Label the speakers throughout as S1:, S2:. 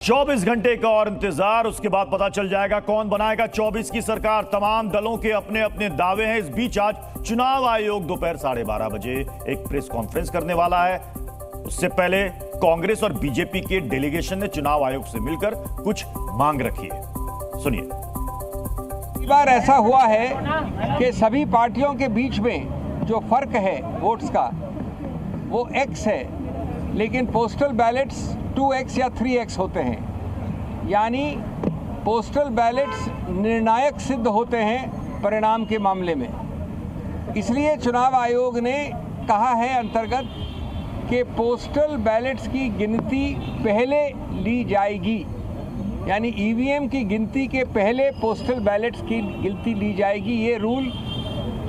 S1: 24 घंटे का और इंतजार, उसके बाद पता चल जाएगा कौन बनाएगा 24 की सरकार। तमाम दलों के अपने अपने दावे हैं। इस बीच आज चुनाव आयोग दोपहर 12:30 बजे एक प्रेस कॉन्फ्रेंस करने वाला है। उससे पहले कांग्रेस और बीजेपी के डेलीगेशन ने चुनाव आयोग से मिलकर कुछ मांग रखी है। सुनिए।
S2: इस बार ऐसा हुआ है कि सभी पार्टियों के बीच में जो फर्क है वोट्स का वो X है, लेकिन पोस्टल बैलेट्स 2X या 3X होते हैं। यानी पोस्टल बैलेट्स निर्णायक सिद्ध होते हैं परिणाम के मामले में। इसलिए चुनाव आयोग ने कहा है अंतर्गत कि पोस्टल बैलेट्स की गिनती पहले ली जाएगी, यानी ईवीएम की गिनती के पहले पोस्टल बैलेट्स की गिनती ली जाएगी। ये रूल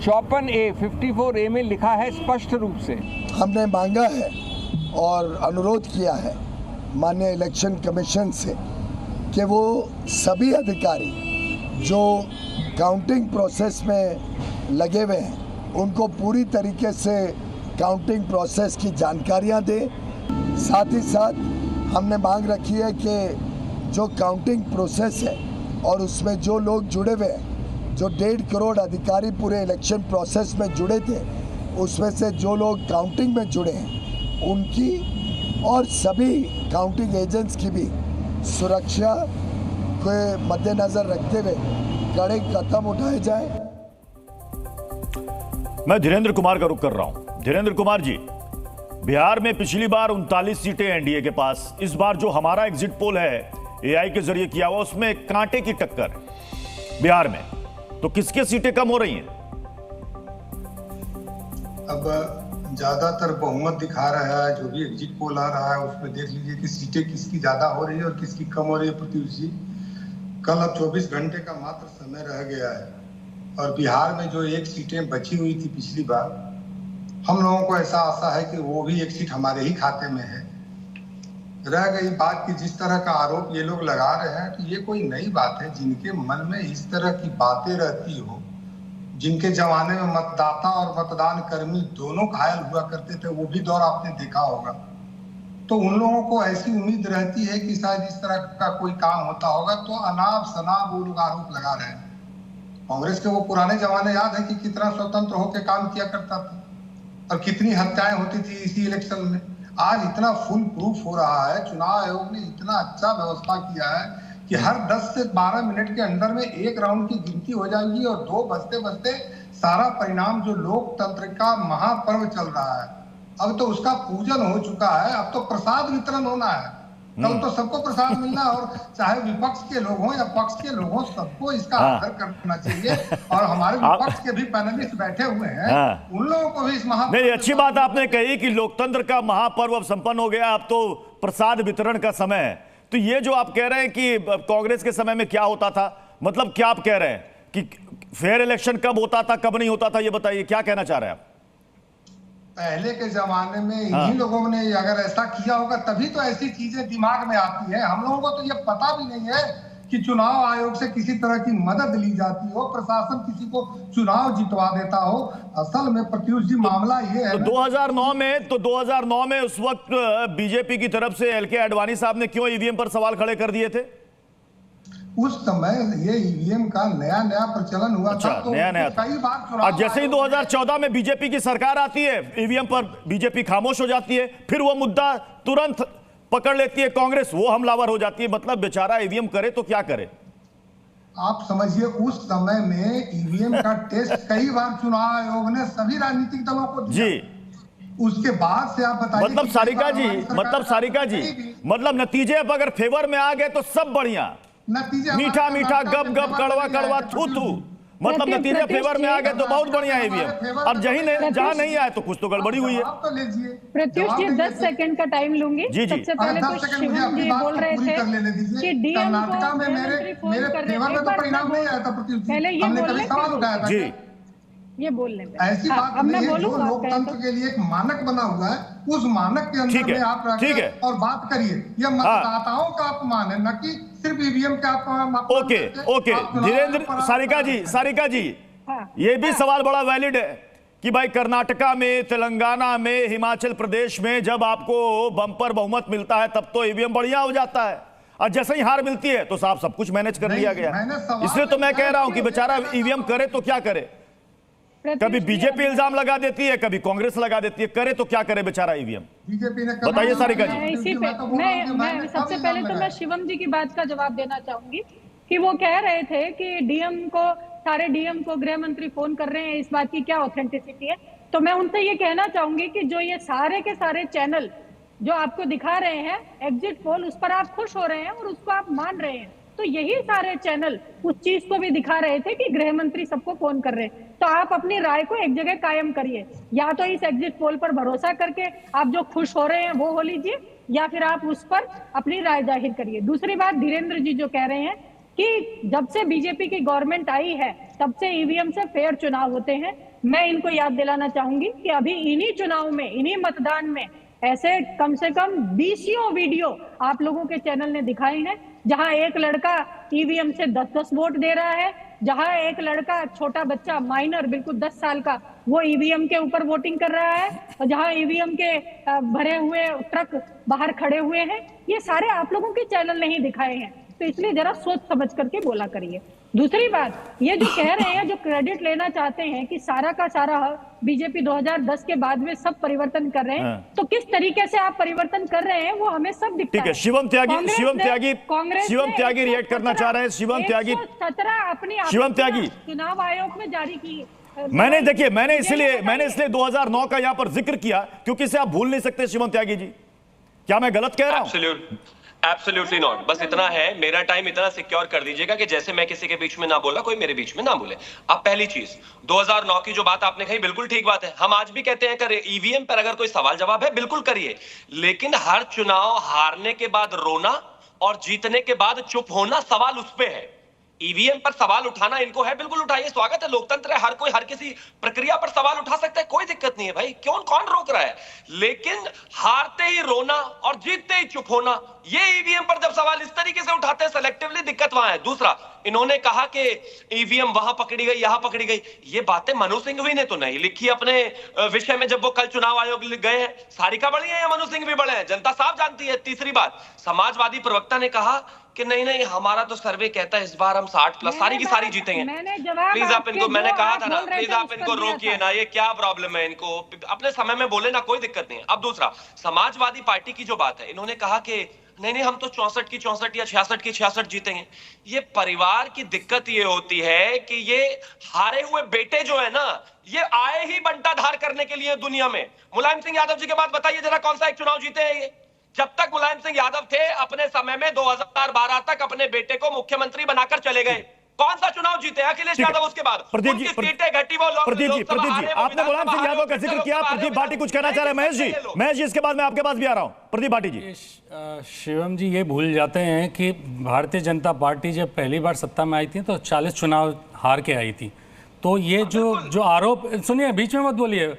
S2: 54A 54A में लिखा है स्पष्ट रूप से।
S3: हमने मांगा है और अनुरोध किया है माननीय इलेक्शन कमीशन से कि वो सभी अधिकारी जो काउंटिंग प्रोसेस में लगे हुए हैं उनको पूरी तरीके से काउंटिंग प्रोसेस की जानकारियां दें। साथ ही साथ हमने मांग रखी है कि जो काउंटिंग प्रोसेस है और उसमें जो लोग जुड़े हुए हैं, जो 1.5 करोड़ अधिकारी पूरे इलेक्शन प्रोसेस में जुड़े थे, उसमें से जो लोग काउंटिंग में जुड़े हैं उनकी और सभी काउंटिंग एजेंट्स की भी सुरक्षा को मद्देनजर रखते हुए कड़े कदम उठाए जाए।
S1: मैं धीरेन्द्र कुमार का रुख कर रहा हूं। धीरेन्द्र कुमार जी, बिहार में पिछली बार 39 सीटें एनडीए के पास। इस बार जो हमारा एग्जिट पोल है एआई के जरिए किया हुआ, उसमें कांटे की टक्कर है बिहार में। तो किसके सीटें कम हो रही हैं?
S4: अब ज्यादातर बहुमत दिखा रहा है, जो भी एग्जिट पोल आ रहा है उसमें देख लीजिए कि सीटें किसकी ज्यादा हो रही है और किसकी कम हो रही है। प्रत्युष जी, कल अब 24 घंटे का मात्र समय रह गया है और बिहार में जो एक सीटें बची हुई थी पिछली बार, हम लोगों को ऐसा आशा है कि वो भी एक सीट हमारे ही खाते में है। रह गई बात कि जिस तरह का आरोप ये लोग लगा रहे हैं, तो ये कोई नई बात है। जिनके मन में इस तरह की बातें रहती हो, जिनके जमाने में मतदाता और मतदान कर्मी दोनों घायल हुआ करते थे, वो भी दौर आपने देखा होगा, तो उन लोगों को ऐसी उम्मीद रहती है कि शायद इस तरह का कोई काम होता होगा, तो अनाप शनाप वो लोग आरोप लगा रहे हैं। कांग्रेस के वो पुराने जमाने याद है कि कितना स्वतंत्र होकर काम किया करता था और कितनी हत्याएं होती थी इसी इलेक्शन में। आज इतना फुल प्रूफ हो रहा है, चुनाव आयोग ने इतना अच्छा व्यवस्था किया है कि हर 10 से 12 मिनट के अंदर में एक राउंड की गिनती हो जाएगी और 2 बजते बजते सारा परिणाम, जो लोकतंत्र का महापर्व चल रहा है, अब तो उसका पूजन हो चुका है। अब तो प्रसाद वितरण होना है। कल तो सबको प्रसाद मिलना, और चाहे विपक्ष के लोग हों या पक्ष के लोग हों, सबको इसका आदर करना चाहिए। और हमारे विपक्ष के भी पैनलिस्ट बैठे हुए हैं, उन लोगों को भी इस
S1: नहीं, अच्छी बात आपने कही कि लोकतंत्र का महापर्व अब संपन्न हो गया, अब तो प्रसाद वितरण का समय है। तो ये जो आप कह रहे हैं कि कांग्रेस के समय में क्या होता था, मतलब क्या आप कह रहे हैं कि फेयर इलेक्शन कब होता था कब नहीं होता था, ये बताइए, क्या कहना चाह रहे हैं आप?
S4: पहले के जमाने में इन्हीं लोगों ने अगर ऐसा किया होगा तभी तो ऐसी चीजें दिमाग में आती है। हम लोगों को तो ये पता भी नहीं है कि चुनाव आयोग से किसी तरह की मदद ली जाती हो, प्रशासन किसी को चुनाव जितवा देता हो। असल में प्रत्युष जी मामला ये है,
S1: 2009 में उस वक्त बीजेपी की तरफ से एलके आडवाणी साहब ने क्यों ईवीएम पर सवाल खड़े कर दिए थे?
S4: उस समय ये ईवीएम का नया प्रचलन हुआ था, तो
S1: नया
S4: कई बार चुनाव,
S1: जैसे ही 2014 में बीजेपी की सरकार आती है, ईवीएम पर बीजेपी खामोश हो जाती है, फिर वो मुद्दा तुरंत पकड़ लेती है कांग्रेस, वो हमलावर हो जाती है। मतलब बेचारा ईवीएम करे तो क्या करे?
S4: आप समझिए, उस समय में ईवीएम का टेस्ट कई बार चुनाव आयोग ने सभी राजनीतिक दलों को दिया जी। उसके बाद से आप बताइए,
S1: मतलब सारिका जी, मतलब नतीजे अब अगर फेवर में आ गए तो सब बढ़िया,
S4: नतीजे
S1: मीठा मीठा गप गप कड़वा कड़वा थू थू, मतलब नतीजे फेवर में आ गए तो बहुत बढ़िया है ईवीएम। अब जहां नहीं आए तो कुछ तो गड़बड़ी हुई है।
S5: प्रत्युष जी, 10 सेकंड का टाइम लूंगी। सबसे पहले तो शिवम जी बोल रहे थे कि डीएम
S4: कर्नाटक में मेरे फेवर में तो परिणाम नहीं आया था। प्रत्युष जी, हमने कभी सवाल उठाया था
S1: जी,
S5: ये बोलने में
S4: ऐसी बात नहीं है। जो लोकतंत्र के लिए एक मानक बना हुआ है, उस मानक के अंदर में आप रखिए और बात करिए। यह मतदाताओं का अपमान है, न कि सिर्फ ईवीएम का अपमान।
S1: ओके धीरेन्द्र, सारिका जी, ये भी सवाल बड़ा वैलिड है कि भाई कर्नाटका में, तेलंगाना में, हिमाचल प्रदेश में जब आपको बम्पर बहुमत मिलता है तब तो ईवीएम बढ़िया हो जाता है। और जैसे ही हार मिलती है तो साहब सब कुछ मैनेज कर लिया गया। इसलिए तो मैं कह रहा हूं कि बेचारा ईवीएम करे तो क्या करे, कभी बीजेपी इल्जाम लगा देती है, कभी कांग्रेस लगा देती है, करे तो क्या करे बेचारा ईवीएम।
S4: बीजेपी ने
S1: बताइए सारिका जी।
S5: मैं सबसे पहले तो मैं शिवम जी की बात का जवाब देना चाहूंगी कि वो कह रहे थे कि सारे डीएम को गृह मंत्री फोन कर रहे हैं, इस बात की क्या ऑथेंटिसिटी है। तो मैं उनसे ये कहना चाहूंगी कि जो ये सारे के सारे चैनल जो आपको दिखा रहे हैं एग्जिट पोल, उस पर आप खुश हो रहे हैं और उसको आप मान रहे हैं, तो यही सारे चैनल उस चीज को भी दिखा रहे थे कि गृह मंत्री सबको फोन कर रहे हैं। तो आप अपनी राय को एक जगह कायम करिए, या तो इस एग्जिट पोल पर भरोसा करके आप जो खुश हो रहे हैं वो हो लीजिए, या फिर आप उस पर अपनी राय जाहिर करिए। दूसरी बात, धीरेन्द्र जी जो कह रहे हैं कि जब से बीजेपी की गवर्नमेंट आई है तब से ईवीएम से फेयर चुनाव होते हैं, मैं इनको याद दिलाना चाहूंगी कि अभी इन्हीं चुनाव में, इन्हीं मतदान में ऐसे कम से कम 20 वीडियो आप लोगों के चैनल ने दिखाए हैं जहां एक लड़का ईवीएम से 10-10 वोट दे रहा है, जहां एक लड़का छोटा बच्चा माइनर बिल्कुल 10 साल का वो ईवीएम के ऊपर वोटिंग कर रहा है, और जहां ईवीएम के भरे हुए ट्रक बाहर खड़े हुए हैं। ये सारे आप लोगों के चैनल ने ही दिखाए हैं, तो इसलिए जरा सोच समझ करके बोला करिए। दूसरी बात, ये जो कह रहे हैं, जो क्रेडिट लेना चाहते हैं कि सारा का सारा बीजेपी 2010 के बाद में सब परिवर्तन कर रहे हैं, तो किस तरीके से आप परिवर्तन कर रहे हैं वो हमें सब दिखता है।
S1: ठीक है, शिवम त्यागी रिएक्ट करना चाह रहे हैं। शिवम त्यागी
S5: 17 अपनी चुनाव आयोग में जारी की।
S1: मैंने इसलिए 2009 का यहां पर जिक्र किया क्योंकि इसे आप भूल नहीं सकते। शिवम त्यागी जी, क्या मैं गलत कह रहा हूं?
S6: Absolutely not. बस इतना है, मेरा टाइम इतना सिक्योर कर दीजिएगा कि जैसे मैं किसी के बीच में ना बोला, कोई मेरे बीच में ना बोले। अब पहली चीज, 2009 की जो बात आपने कही बिल्कुल ठीक बात है। हम आज भी कहते हैं कर ईवीएम पर अगर कोई सवाल जवाब है बिल्कुल करिए, लेकिन हर चुनाव हारने के बाद रोना और जीतने के बाद चुप होना, सवाल उस पे है। ईवीएम पर सवाल उठाना इनको है, बिल्कुल उठाइए, स्वागत है, लोकतंत्र है, हर कोई हर किसी प्रक्रिया पर सवाल उठा सकता है, कोई दिक्कत नहीं है भाई, कौन रोक रहा है। लेकिन हारते ही रोना और जीतते ही चुप होना, ये ईवीएम पर जब सवाल इस तरीके से उठाते हैं सेलेक्टिवली, दिक्कत वहां है। दूसरा, इन्होंने कहा कि ईवीएम वहां पकड़ी गई, यहां पकड़ी गई, ये बातें मनु सिंघवी ने तो नहीं लिखी अपने विषय में जब वो कल चुनाव आयोग गए हैं। सारिका बड़ी है या मनु सिंघवी बड़े हैं, जनता साफ जानती है। तीसरी बात, समाजवादी प्रवक्ता ने कहा कि नहीं हमारा तो सर्वे कहता है इस बार हम 60+ सारी की सारी जीतेंगे। प्लीज आप इनको, मैंने कहा था ना, प्लीज आप इनको रोकिए ना, ये क्या प्रॉब्लम है, इनको अपने समय में बोले ना, कोई दिक्कत नहीं है। अब दूसरा, समाजवादी पार्टी की जो बात है, इन्होंने कहा कि नहीं हम तो 64 की 64 या 66 की 66 जीतेंगे। ये परिवार की दिक्कत ये होती है कि ये हारे हुए बेटे जो है ना, ये आए ही बंटाधार करने के लिए दुनिया में। मुलायम सिंह यादव जी के बाद बताइए जरा कौन सा एक चुनाव जीते हैं ये? जब तक मुलायम सिंह यादव थे अपने समय में 2012 तक अपने बेटे को मुख्यमंत्री बनाकर चले गए, कौन सा चुनाव जीते? अखिलेश यादव उसके बाद
S1: प्रदीप जी, आपने मुलायम सिंह यादव का जिक्र किया, प्रदीप भाटी कुछ कहना चाह रहे हैं। महेश जी इसके बाद मैं आपके पास भी आ रहा हूं। प्रदीप भाटी जी।
S7: शिवम जी ये भूल जाते हैं कि भारतीय जनता पार्टी जब पहली बार सत्ता में आई थी तो 40 चुनाव हार के आई थी। तो ये जो आरोप, सुनिए बीच में मत बोलिए,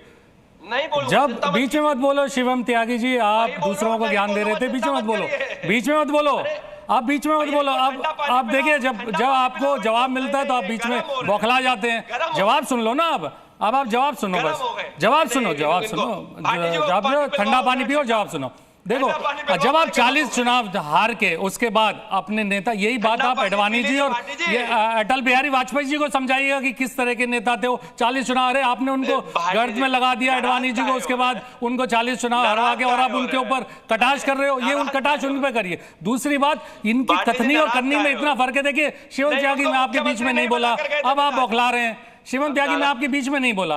S7: जब बीच में मत बोलो शिवम त्यागी जी, आप दूसरों को ज्ञान दे रहे थे, बीच में मत बोलो, बीच में मत बोलो, आप बीच में मत बोलो। अब आप देखिए, जब आपको जवाब मिलता है तो आप बीच में बौखला जाते हैं। जवाब सुन लो ना, अब आप जवाब सुनो, बस जवाब सुनो, जब ठंडा पानी पियो, जवाब सुनो। देखो, जब आप 40 चुनाव हार के उसके बाद अपने नेता, यही बात आप अडवाणी जी और ये अटल बिहारी वाजपेयी जी को समझाइएगा कि किस तरह के नेता थे वो। 40 चुनाव हारे, आपने उनको गर्द में लगा दिया अडवाणी जी को, उसके बाद उनको 40 चुनाव हरवा के और आप उनके ऊपर कटाक्ष कर रहे हो। ये उन कटाक्ष उन पे करिए। दूसरी बात, इनकी कथनी और करनी में इतना फर्क है। देखिए शिवम त्यागी, मैं आपके बीच में नहीं बोला, अब आप बौखला रहे हैं। शिवम त्यागी, मैं आपके बीच में नहीं बोला,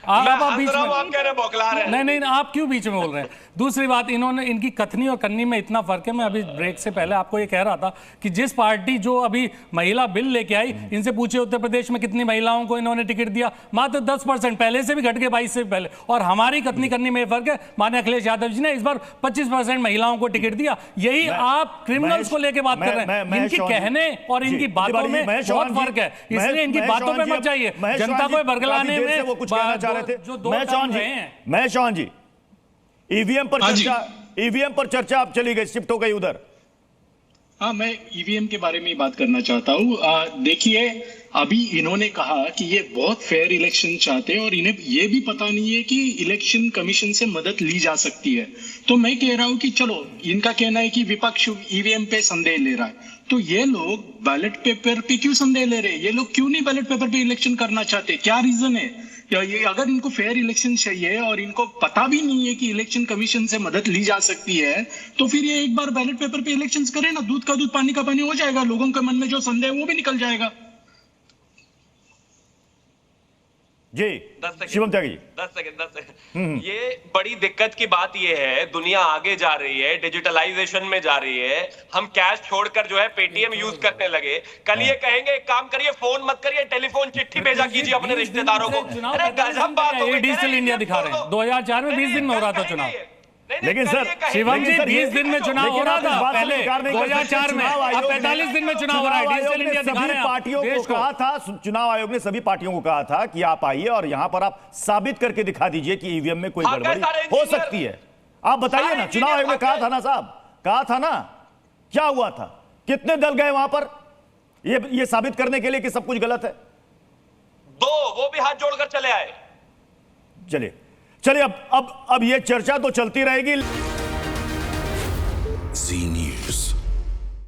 S7: आप बीच में नहीं, आप क्यों बीच में बोल रहे हैं? दूसरी बात, इनकी कथनी और करनी में इतना फर्क है। मैं अभी ब्रेक से पहले आपको ये कह रहा था कि जिस पार्टी जो अभी महिला बिल लेके आई, इनसे पूछिए उत्तर प्रदेश में कितनी महिलाओं को इन्होंने टिकट दिया, मात्र 10%, पहले से भी घट के 22 से पहले। और हमारी कथनी करनी में फर्क है। माननीय अखिलेश यादव जी ने इस बार 25% महिलाओं को टिकट दिया। यही आप क्रिमिनल्स को लेकर बात कर रहे हैं। इनकी कहने और इनकी बातों में बहुत फर्क है, इसलिए इनकी बातों पर मत जाइए। जनता को बरगलाने में
S1: वो कुछ कहना चाह रहे थे।
S7: जो दो काम रहे हैं।
S1: महेश चौहान जी, ईवीएम पर चर्चा आप चली गई, शिफ्ट हो गई उधर।
S8: हाँ, मैं ईवीएम के बारे में बात करना चाहता हूँ। देखिए, अभी इन्होंने कहा कि ये बहुत फेयर इलेक्शन चाहते हैं और इन्हें ये भी पता नहीं है कि इलेक्शन कमीशन से मदद ली जा सकती है। तो मैं कह रहा हूं कि चलो, इनका कहना है कि विपक्ष ईवीएम पे संदेह ले रहा है, तो ये लोग बैलेट पेपर पे क्यों संदेह ले रहे हैं? ये लोग क्यों नहीं बैलेट पेपर पे इलेक्शन करना चाहते? क्या रीजन है? या ये अगर इनको फेयर इलेक्शन चाहिए और इनको पता भी नहीं है कि इलेक्शन कमीशन से मदद ली जा सकती है, तो फिर ये एक बार बैलेट पेपर पे इलेक्शंस करें ना, दूध का दूध पानी का पानी हो जाएगा, लोगों के मन में जो संदेह है वो भी निकल जाएगा।
S1: जी
S6: 10 सेकंड
S1: शिवम त्यागी जी।
S6: 10 सेकंड। ये बड़ी दिक्कत की बात ये है, दुनिया आगे जा रही है, डिजिटलाइजेशन में जा रही है, हम कैश छोड़कर जो है पेटीएम यूज करने लगे। कल ये कहेंगे एक काम करिए, फोन मत करिए, टेलीफोन चिट्ठी भेजा कीजिए अपने रिश्तेदारों को। अरे गजब बात हो गई।
S7: डिजिटल इंडिया दिखा रहे हैं। 2004 में 20 दिन में हो रहा था चुनाव।
S1: लेकिन सर
S7: शिवम जी 20 दिन में चुनाव हो रहा था पहले 2004 में, अब 45 दिन में चुनाव हो रहा है। डिजिटल इंडिया दिखा रहे हैं
S1: पार्टियों को कहा था, चुनाव आयोग ने सभी पार्टियों को कहा था कि आप आइए और यहां पर आप साबित करके दिखा दीजिए कि ईवीएम में कोई गड़बड़ी हो सकती है। आप बताइए ना, चुनाव आयोग ने कहा था ना साहब, कहा था ना, क्या हुआ था? कितने दल गए वहां पर ये साबित करने के लिए कि सब कुछ गलत है?
S6: 2, वो भी हाथ जोड़कर चले आए।
S1: चलिए अब ये चर्चा तो चलती रहेगी।
S9: जी न्यूज़।